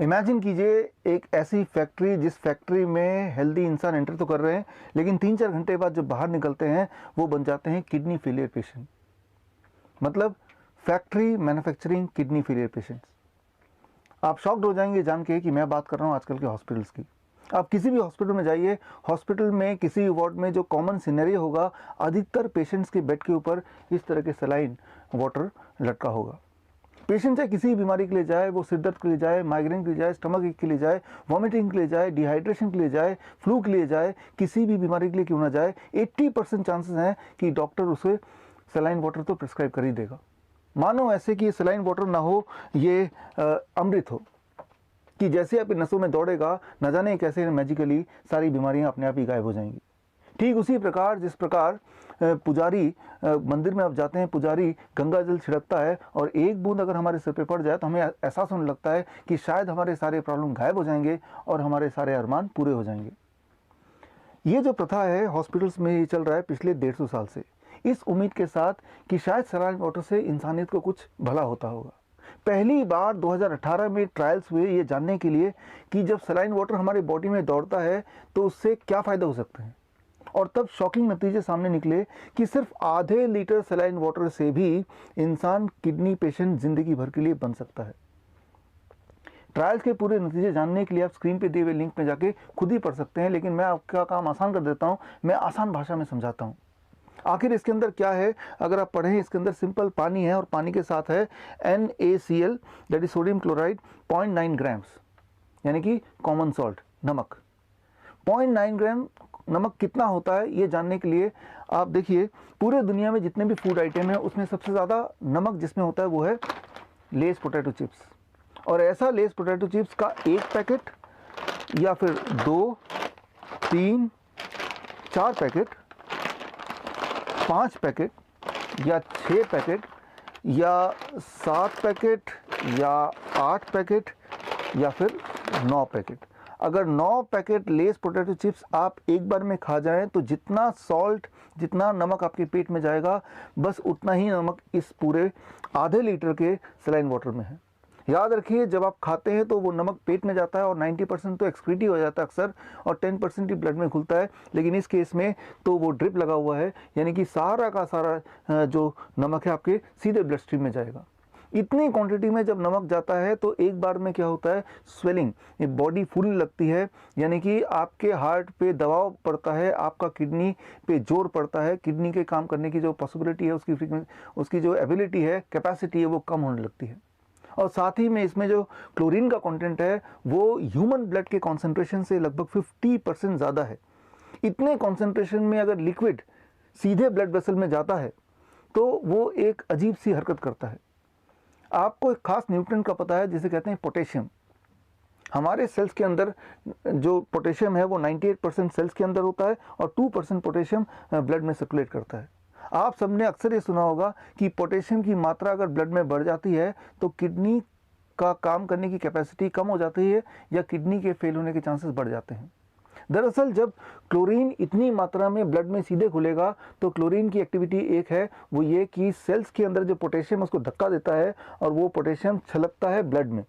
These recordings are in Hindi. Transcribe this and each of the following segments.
इमेजिन कीजिए एक ऐसी फैक्ट्री जिस फैक्ट्री में हेल्दी इंसान एंटर तो कर रहे हैं, लेकिन 3-4 घंटे बाद जब बाहर निकलते हैं वो बन जाते हैं किडनी फेलियर पेशेंट। मतलब factory manufacturing kidney failure patients. आप शॉक्ड हो जाएंगे जान के कि मैं बात कर रहा हूँ आजकल के हॉस्पिटल्स की। आप किसी भी हॉस्पिटल में जाइए, हॉस्पिटल में किसी वार्ड में जो कॉमन सिनेरियो होगा, अधिकतर पेशेंट्स के बेड के ऊपर इस तरह के सलाइन वाटर लटका होगा। पेशेंट चाहे किसी बीमारी के लिए जाए, वो सिर दर्द के लिए जाए, माइग्रेन के लिए जाए, स्टमक एक के लिए जाए, वॉमिटिंग के लिए जाए, डिहाइड्रेशन के लिए जाए, फ्लू के लिए जाए, किसी भी बीमारी के लिए क्यों ना जाए, 80% चांसेस हैं कि डॉक्टर उसे सलाइन वाटर तो प्रिस्क्राइब कर ही देगा। मानो ऐसे कि ये सलाइन वाटर ना हो, ये अमृत हो, कि जैसे आपकी नसों में दौड़ेगा, न जाने कैसे मैजिकली सारी बीमारियां अपने आप ही गायब हो जाएंगी। ठीक उसी प्रकार जिस प्रकार पुजारी मंदिर में आप जाते हैं, पुजारी गंगा जल छिड़कता है और एक बूंद अगर हमारे सिर पे पड़ जाए तो हमें एहसास होने लगता है कि शायद हमारे सारे प्रॉब्लम गायब हो जाएंगे और हमारे सारे अरमान पूरे हो जाएंगे। ये जो प्रथा है हॉस्पिटल्स में ये चल रहा है पिछले 150 साल से, इस उम्मीद के साथ कि शायद सलाइन वाटर से इंसानियत को कुछ भला होता होगा। पहली बार 2018 में ट्रायल्स हुए ये जानने के लिए कि जब सलाइन वाटर हमारे बॉडी में दौड़ता है तो उससे क्या फ़ायदा हो सकते हैं, और तब शॉकिंग नतीजे सामने निकले कि सिर्फ आधे लीटर सलाइन वाटर से भी इंसान किडनी पेशेंट जिंदगी भर के लिए बन सकता है। ट्रायल्स के पूरे नतीजे जानने के लिए आप स्क्रीन पे दिए हुए लिंक पे जाके खुद ही पढ़ सकते हैं, लेकिन मैं आपका काम आसान कर देता हूँ, मैं आसान भाषा में समझाता हूँ। आखिर इसके अंदर क्या है अगर आप पढ़ें, इसके अंदर सिंपल पानी है और पानी के साथ है NaCl that is sodium chloride 0.9 grams, यानी कि कॉमन सॉल्ट, नमक। 0.9 ग्राम नमक कितना होता है ये जानने के लिए आप देखिए पूरे दुनिया में जितने भी फूड आइटम है उसमें सबसे ज़्यादा नमक जिसमें होता है वो है लेस पोटैटो चिप्स। और ऐसा लेस पोटैटो चिप्स का एक पैकेट या फिर 2, 3, 4 पैकेट, 5 पैकेट या 6 पैकेट या 7 पैकेट या 8 पैकेट या फिर 9 पैकेट, अगर 9 पैकेट लेस पोटैटो चिप्स आप एक बार में खा जाएं तो जितना सॉल्ट, जितना नमक आपके पेट में जाएगा, बस उतना ही नमक इस पूरे आधे लीटर के सलाइन वाटर में है। याद रखिए जब आप खाते हैं तो वो नमक पेट में जाता है और 90% तो एक्सक्रीट ही हो जाता है अक्सर, और 10% ही ब्लड में घुलता है, लेकिन इस केस में तो वो ड्रिप लगा हुआ है, यानी कि सारा का सारा जो नमक है आपके सीधे ब्लड स्ट्रीम में जाएगा। इतनी क्वांटिटी में जब नमक जाता है तो एक बार में क्या होता है, स्वेलिंग, ये बॉडी फूलने लगती है, यानी कि आपके हार्ट पे दबाव पड़ता है, आपका किडनी पे जोर पड़ता है, किडनी के काम करने की जो पॉसिबिलिटी है, उसकी फ्रीक्वेंसी, उसकी जो एबिलिटी है, कैपेसिटी है, वो कम होने लगती है। और साथ ही में इसमें जो क्लोरीन का कंटेंट है वो ह्यूमन ब्लड के कॉन्सेंट्रेशन से लगभग 50% ज़्यादा है। इतने कॉन्सेंट्रेशन में अगर लिक्विड सीधे ब्लड वेसल में जाता है तो वो एक अजीब सी हरकत करता है। आपको एक खास न्यूट्रिएंट का पता है जिसे कहते हैं पोटेशियम। हमारे सेल्स के अंदर जो पोटेशियम है वो 98% सेल्स के अंदर होता है और 2% पोटेशियम ब्लड में सर्कुलेट करता है। आप सबने अक्सर ये सुना होगा कि पोटेशियम की मात्रा अगर ब्लड में बढ़ जाती है तो किडनी का काम करने की कैपेसिटी कम हो जाती है या किडनी के फेल होने के चांसेस बढ़ जाते हैं। दरअसल जब क्लोरीन इतनी मात्रा में ब्लड में सीधे घुलेगा तो क्लोरीन की एक्टिविटी एक है, वो ये कि सेल्स के अंदर जो पोटेशियम उसको धक्का देता है और वो पोटेशियम छलकता है ब्लड में,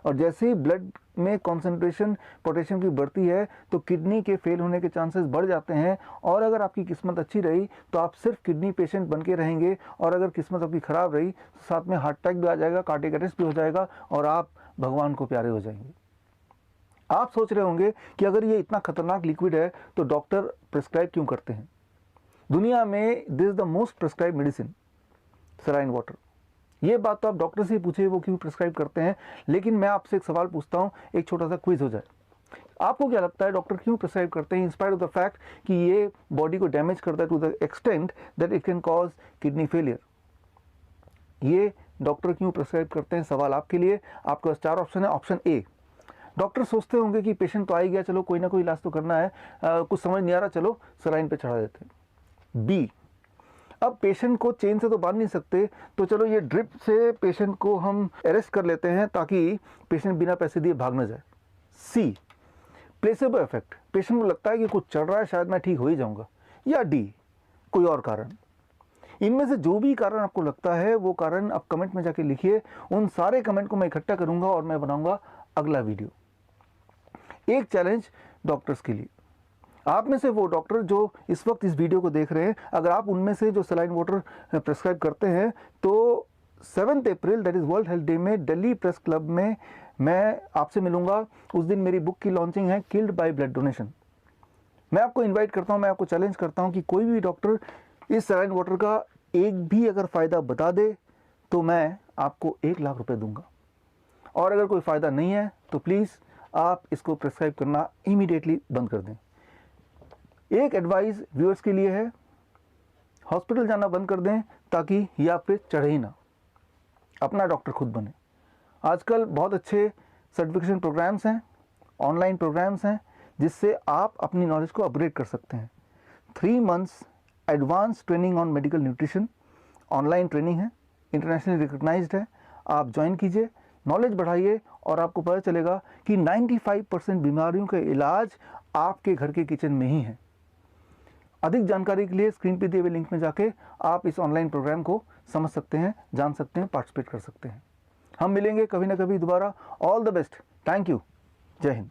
और जैसे ही ब्लड में कॉन्सेंट्रेशन पोटेशियम की बढ़ती है तो किडनी के फेल होने के चांसेस बढ़ जाते हैं। और अगर आपकी किस्मत अच्छी रही तो आप सिर्फ किडनी पेशेंट बन के रहेंगे, और अगर किस्मत आपकी ख़राब रही तो साथ में हार्ट अटैक भी आ जाएगा, कार्डियक अरेस्ट भी हो जाएगा और आप भगवान को प्यारे हो जाएंगे। आप सोच रहे होंगे कि अगर ये इतना खतरनाक लिक्विड है तो डॉक्टर प्रिस्क्राइब क्यों करते हैं। दुनिया में this is the most prescribe medicine, saline water. ये बात तो आप डॉक्टर से ही पूछिए वो क्यों प्रिस्क्राइब करते हैं, लेकिन मैं आपसे एक सवाल पूछता हूँ, एक छोटा सा क्विज हो जाए। आपको क्या लगता है डॉक्टर क्यों प्रिस्क्राइब करते हैं, इंस्पायर्ड ऑफ द फैक्ट कि ये बॉडी को डैमेज करता है to the extent that it can cause kidney failure. ये डॉक्टर क्यों प्रिस्क्राइब करते हैं, सवाल आपके लिए। आपके पास 4 ऑप्शन है। ऑप्शन ए, डॉक्टर सोचते होंगे कि पेशेंट तो आ ही गया, चलो कोई ना कोई इलाज तो करना है, कुछ समझ नहीं आ रहा, चलो सलाइन पे चढ़ा देते हैं। बी, अब पेशेंट को चेन से तो बांध नहीं सकते तो चलो ये ड्रिप से पेशेंट को हम अरेस्ट कर लेते हैं ताकि पेशेंट बिना पैसे दिए भाग ना जाए। सी, प्लेसेबो इफेक्ट, पेशेंट को लगता है कि कुछ चढ़ रहा है, शायद मैं ठीक हो ही जाऊंगा। या डी, कोई और कारण। इनमें से जो भी कारण आपको लगता है वो कारण आप कमेंट में जाके लिखिए। उन सारे कमेंट को मैं इकट्ठा करूंगा और मैं बनाऊंगा अगला वीडियो। एक चैलेंज डॉक्टर्स के लिए, आप में से वो डॉक्टर जो इस वक्त इस वीडियो को देख रहे हैं, अगर आप उनमें से जो सलाइन वाटर प्रेस्क्राइब करते हैं तो 7 अप्रैल that is world health day में दिल्ली प्रेस क्लब में मैं आपसे मिलूंगा। उस दिन मेरी बुक की लॉन्चिंग है, किल्ड बाय ब्लड डोनेशन। मैं आपको इनवाइट करता हूं, मैं आपको चैलेंज करता हूं कि कोई भी डॉक्टर इस सलाइन वाटर का एक भी अगर फ़ायदा बता दे तो मैं आपको 1 लाख रुपए दूंगा, और अगर कोई फ़ायदा नहीं है तो प्लीज़ आप इसको प्रेस्क्राइब करना इमीडिएटली बंद कर दें। एक एडवाइस व्यूअर्स के लिए है, हॉस्पिटल जाना बंद कर दें ताकि ये आप पे चढ़े ही ना, अपना डॉक्टर खुद बने। आजकल बहुत अच्छे सर्टिफिकेशन प्रोग्राम्स हैं, ऑनलाइन प्रोग्राम्स हैं, जिससे आप अपनी नॉलेज को अपग्रेड कर सकते हैं। 3 months advance training on medical nutrition online training है, इंटरनेशनली रिकग्नाइज्ड है। आप ज्वाइन कीजिए, नॉलेज बढ़ाइए और आपको पता चलेगा कि 95% बीमारियों का इलाज आपके घर के किचन में ही है। अधिक जानकारी के लिए स्क्रीन पे दिए हुए लिंक में जाके आप इस ऑनलाइन प्रोग्राम को समझ सकते हैं, जान सकते हैं, पार्टिसिपेट कर सकते हैं। हम मिलेंगे कभी ना कभी दोबारा। All the best, thank you, जय हिंद।